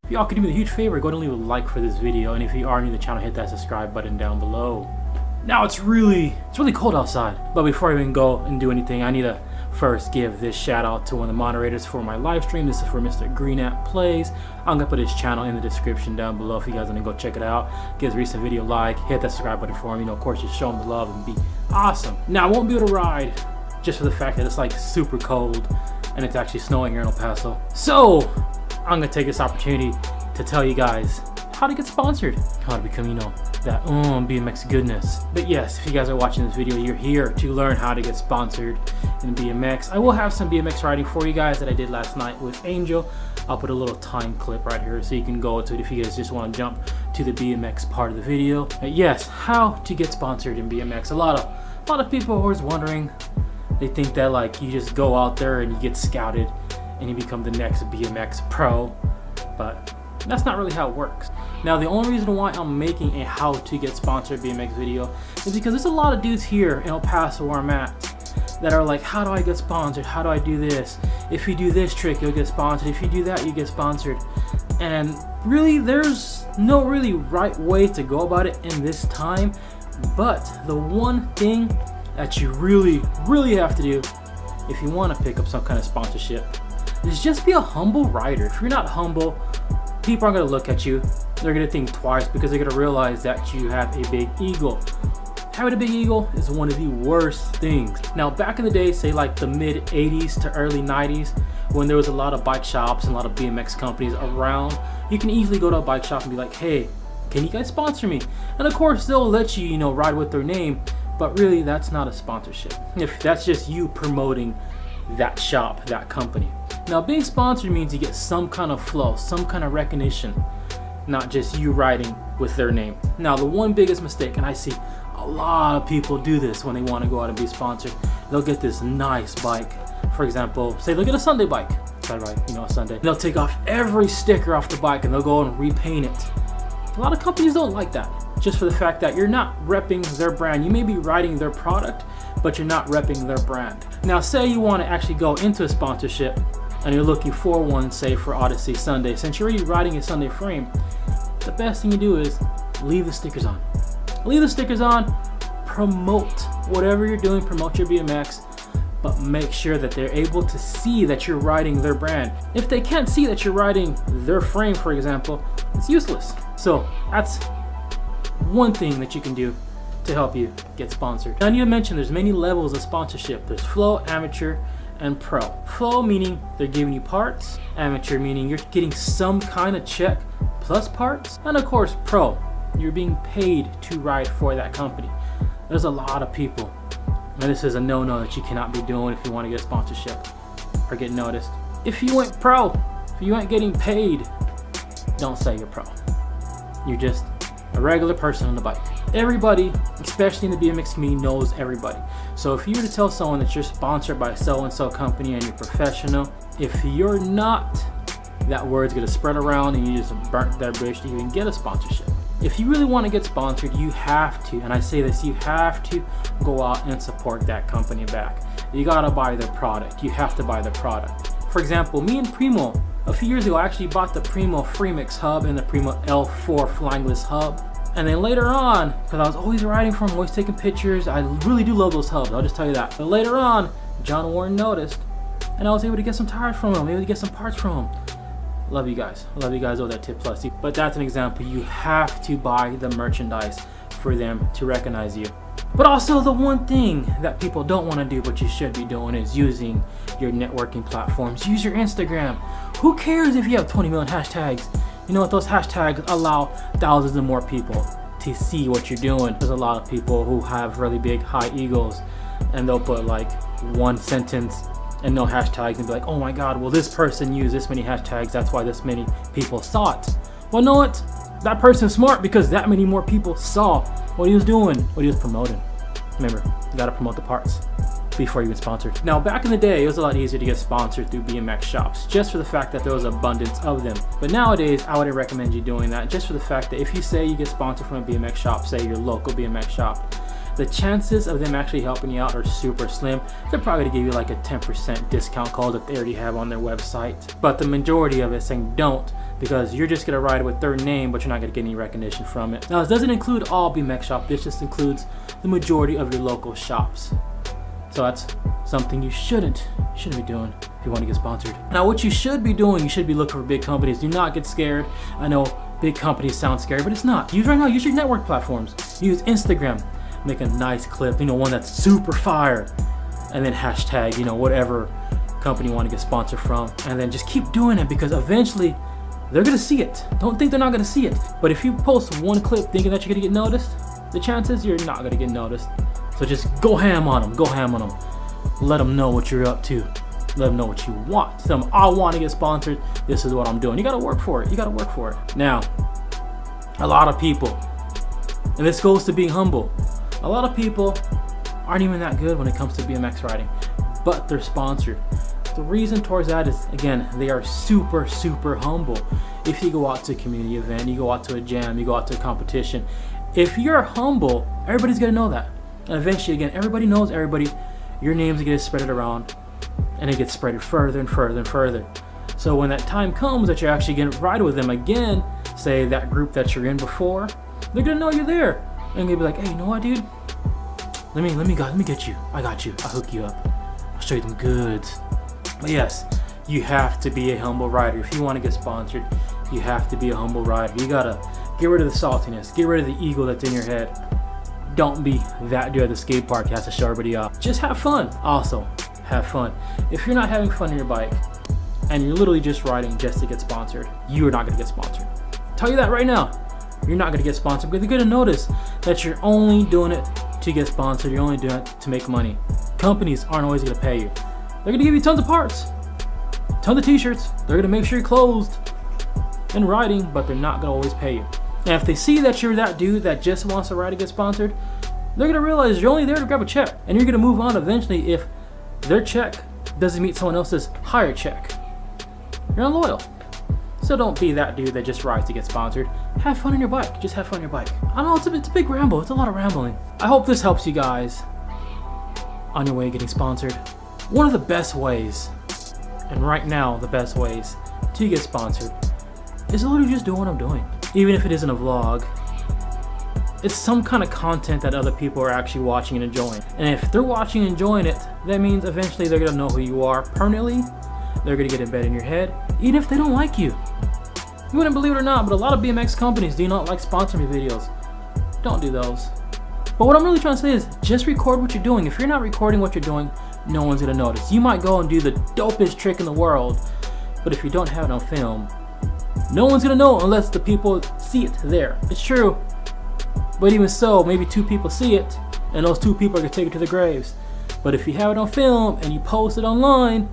If y'all could do me a huge favor, go ahead and leave a like for this video, and if you are new to the channel, hit that subscribe button down below. Now it's really cold outside, but before I even go and do anything, I need to first give this shout out to one of the moderators for my live stream. This is for Mr. Greenat Plays. I'm gonna put his channel in the description down below if you guys want to go check it out. Give his recent video a like, hit that subscribe button for him. You know, of course, just show him the love and be awesome. Now I won't be able to ride just for the fact that it's like super cold and it's actually snowing here in El Paso. So I'm gonna take this opportunity to tell you guys how to get sponsored, how to become, you know, that BMX goodness. But yes, if you guys are watching this video, you're here to learn how to get sponsored in BMX. I will have some BMX riding for you guys that I did last night with Angel. I'll put a little time clip right here so you can go to it if you guys just want to jump to the BMX part of the video. But yes, how to get sponsored in BMX. A lot of people are always wondering. They think that like you just go out there and you get scouted and you become the next BMX pro, but that's not really how it works. Now the only reason why I'm making a how to get sponsored BMX video is because there's a lot of dudes here in El Paso where I'm at that are like, how do I get sponsored? How do I do this? If you do this trick, you'll get sponsored. If you do that, you get sponsored. And really, there's no really right way to go about it in this time. But the one thing that you really have to do if you want to pick up some kind of sponsorship is just be a humble rider. If you're not humble, people aren't going to look at you. They're going to think twice because they're going to realize that you have a big ego. Having a big ego is one of the worst things. Now back in the day, say like the mid 80s to early 90s, when there was a lot of bike shops and a lot of BMX companies around, you can easily go to a bike shop and be like, hey, can you guys sponsor me? And of course they'll let you, you know, ride with their name, but really that's not a sponsorship. If that's just you promoting that shop, that company. Now being sponsored means you get some kind of flow, some kind of recognition, not just you riding with their name. Now the one biggest mistake, and I see a lot of people do this when they want to go out and be sponsored, they'll get this nice bike. For example, say they'll get a Sunday bike, you know, a Sunday. They'll take off every sticker off the bike and they'll go and repaint it. A lot of companies don't like that, just for the fact that you're not repping their brand. You may be riding their product, but you're not repping their brand. Now say you want to actually go into a sponsorship and you're looking for one, say for Odyssey Sunday. Since you're already riding a Sunday frame, the best thing you do is leave the stickers on. Leave the stickers on, promote whatever you're doing, promote your BMX, but make sure that they're able to see that you're riding their brand. If they can't see that you're riding their frame, for example, it's useless. So that's one thing that you can do to help you get sponsored. Now I need to mention there's many levels of sponsorship. There's flow, amateur, and pro. Flow meaning they're giving you parts, amateur meaning you're getting some kind of check plus parts, and of course pro, you're being paid to ride for that company. There's a lot of people, and this is a no-no that you cannot be doing if you want to get a sponsorship or get noticed. If you ain't pro, if you ain't getting paid, don't say you're pro. You're just a regular person on the bike. Everybody, especially in the BMX community, knows everybody. So if you were to tell someone that you're sponsored by so-and-so company and you're professional, if you're not, that word's gonna spread around and you just burnt that bridge to even get a sponsorship. If you really want to get sponsored, you have to, and I say this, you have to go out and support that company back. You gotta buy their product. You have to buy their product. For example, me and Primo, a few years ago, I actually bought the Primo Freemix hub and the Primo L4 Flangless hub. And then later on, because I was always riding from them, always taking pictures, I really do love those hubs, I'll just tell you that. But later on, John Warren noticed, and I was able to get some tires from him, able to get some parts from him. Love you guys. I love you guys over that Tip Plus. But that's an example. You have to buy the merchandise for them to recognize you. But also the one thing that people don't want to do, but you should be doing, is using your networking platforms. Use your Instagram. Who cares if you have 20 million hashtags? You know what? Those hashtags allow thousands of more people to see what you're doing. There's a lot of people who have really big, high egos, and they'll put like one sentence and no hashtags and be like, oh my god, well this person used this many hashtags, that's why this many people saw it. Well, know what? That person's smart because that many more people saw what he was doing, what he was promoting. Remember, you gotta promote the parts before you get sponsored. Now, back in the day, it was a lot easier to get sponsored through BMX shops, just for the fact that there was abundance of them. But nowadays, I wouldn't recommend you doing that, just for the fact that if you say you get sponsored from a BMX shop, say your local BMX shop, the chances of them actually helping you out are super slim. They're probably gonna give you like a 10% discount code that they already have on their website. But the majority of it saying don't, because you're just gonna write it with their name, but you're not gonna get any recognition from it. Now, this doesn't include all BMX shops. This just includes the majority of your local shops. So that's something you shouldn't be doing if you want to get sponsored. Now, what you should be doing, you should be looking for big companies. Do not get scared. I know big companies sound scary, but it's not. Use your network platforms. Use Instagram. Make a nice clip, one that's super fire, and then hashtag, whatever company you want to get sponsored from, and then just keep doing it, because eventually they're gonna see it. Don't think they're not gonna see it. But if you post one clip thinking that you're gonna get noticed, the chances you're not gonna get noticed. So just go ham on them. Go ham on them. Let them know what you're up to. Let them know what you want. Tell them, I want to get sponsored. This is what I'm doing. You gotta work for it. You gotta work for it. Now, a lot of people, and this goes to being humble, a lot of people aren't even that good when it comes to BMX riding, but they're sponsored. The reason towards that is, again, they are super, super humble. If you go out to a community event, you go out to a jam, you go out to a competition, if you're humble, everybody's gonna know that. And eventually, again, everybody knows everybody. Your name's gonna get spread around, and it gets spread further and further and further. So when that time comes that you're actually gonna ride with them again, say that group that you're in before, they're gonna know you're there. And they'll be like, hey, you know what, dude? Let me get you. I got you. I'll hook you up. I'll show you them goods. But yes, you have to be a humble rider. If you want to get sponsored, you have to be a humble rider. You gotta get rid of the saltiness. Get rid of the ego that's in your head. Don't be that dude at the skate park that has to show everybody off. Just have fun. Also, have fun. If you're not having fun on your bike and you're literally just riding just to get sponsored, you are not gonna get sponsored. I'll tell you that right now. You're not gonna get sponsored, because they're gonna notice that you're only doing it to get sponsored. You're only doing it to make money. Companies aren't always gonna pay you. They're gonna give you tons of parts, tons of t-shirts. They're gonna make sure you're clothed and riding, but they're not gonna always pay you. And if they see that you're that dude that just wants to ride to get sponsored, they're gonna realize you're only there to grab a check, and you're gonna move on eventually if their check doesn't meet someone else's higher check. You're not loyal. So don't be that dude that just rides to get sponsored. Have fun on your bike. Just have fun on your bike. I know it's a big ramble. It's a lot of rambling. I hope this helps you guys on your way to getting sponsored. One of the best ways, and right now the best ways to get sponsored, is literally just doing what I'm doing. Even if it isn't a vlog, it's some kind of content that other people are actually watching and enjoying. And if they're watching and enjoying it, that means eventually they're gonna know who you are permanently. They're gonna get embedded in your head, even if they don't like you. You wouldn't believe it or not, but a lot of BMX companies do not like sponsoring me videos. Don't do those. But what I'm really trying to say is, just record what you're doing. If you're not recording what you're doing, no one's gonna notice. You might go and do the dopest trick in the world, but if you don't have it on film, no one's gonna know unless the people see it there. It's true. But even so, maybe 2 people see it, and those 2 people are gonna take it to the graves. But if you have it on film and you post it online,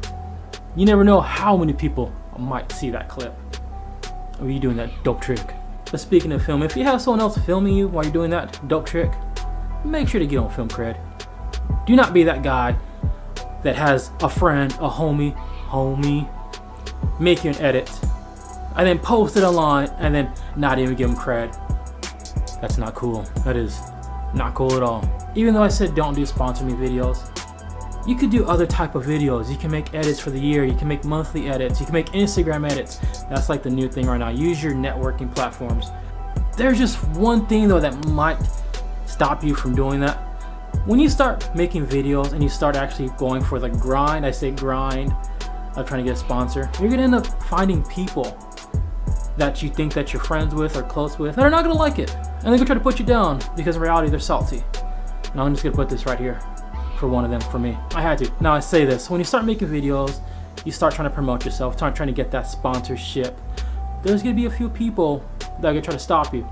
you never know how many people might see that clip of you doing that dope trick. But speaking of film, if you have someone else filming you while you're doing that dope trick, make sure to get on film cred. Do not be that guy that has a friend, a homie, make you an edit, and then post it online, and then not even give them cred. That's not cool. That is not cool at all. Even though I said don't do sponsor me videos, you could do other type of videos. You can make edits for the year. You can make monthly edits. You can make Instagram edits. That's like the new thing right now. Use your networking platforms. There's just one thing though that might stop you from doing that. When you start making videos and you start actually going for the grind, I say grind, of trying to get a sponsor, you're gonna end up finding people that you think that you're friends with or close with that are not gonna like it. And they're gonna try to put you down because in reality they're salty. And I'm just gonna put this right here for one of them, for me. I had to. Now I say this, when you start making videos, you start trying to promote yourself, trying to get that sponsorship, there's gonna be a few people that are gonna try to stop you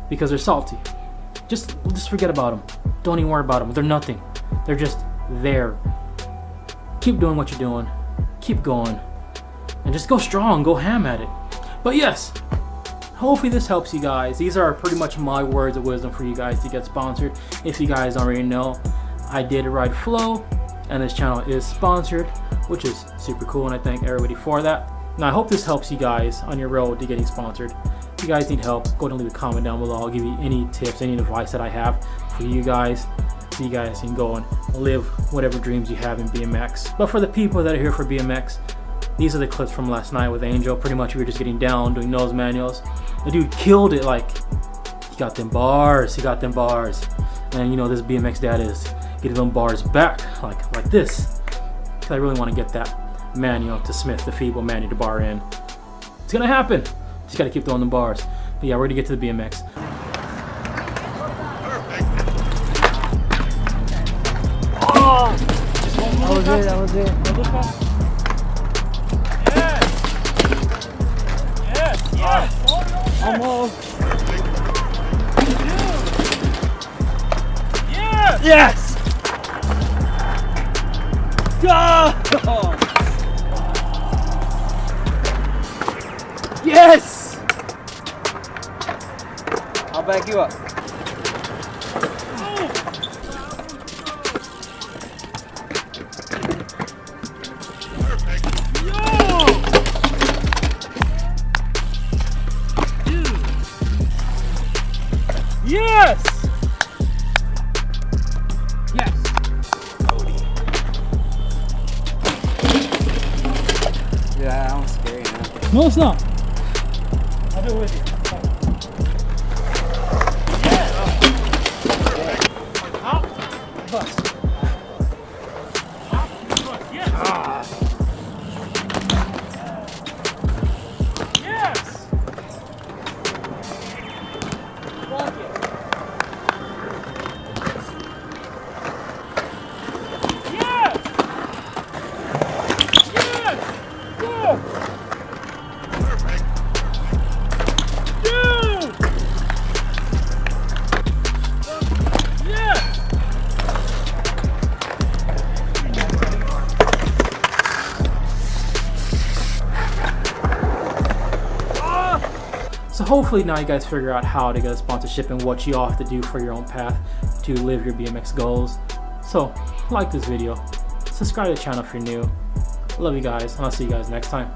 because they're salty. Just forget about them. Don't even worry about them. They're nothing. They're just there. Keep doing what you're doing. Keep going. And just go strong. Go ham at it. But yes, hopefully this helps you guys. These are pretty much my words of wisdom for you guys to get sponsored. If you guys already know, I did ride Flow, and this channel is sponsored, which is super cool, and I thank everybody for that. Now I hope this helps you guys on your road to getting sponsored. If you guys need help, go ahead and leave a comment down below. I'll give you any tips, any advice that I have for you guys, so you guys can go and live whatever dreams you have in BMX. But for the people that are here for BMX, these are the clips from last night with Angel. Pretty much we were just getting down, doing nose manuals. The dude killed it. Like, he got them bars, and you know this BMX dad is getting them bars back like this, because I really want to get that manual to Smith, the feeble manual to bar in. It's gonna happen, just gotta keep throwing them bars. But yeah, we're gonna get to the BMX. Oh, that was it. Yes. Almost. Yes! Go! Yes! I'll back you up. Yes! Yeah, that one's scary, man. No, it's not. I'll do it with you. Yeah! Out! Bust. Out! Bust. Yes! Ah. Yes! Block it. Yes! Yes! Go! So hopefully now you guys figure out how to get a sponsorship and what you all have to do for your own path to live your BMX goals. So like this video, subscribe to the channel if you're new. Love you guys, and I'll see you guys next time.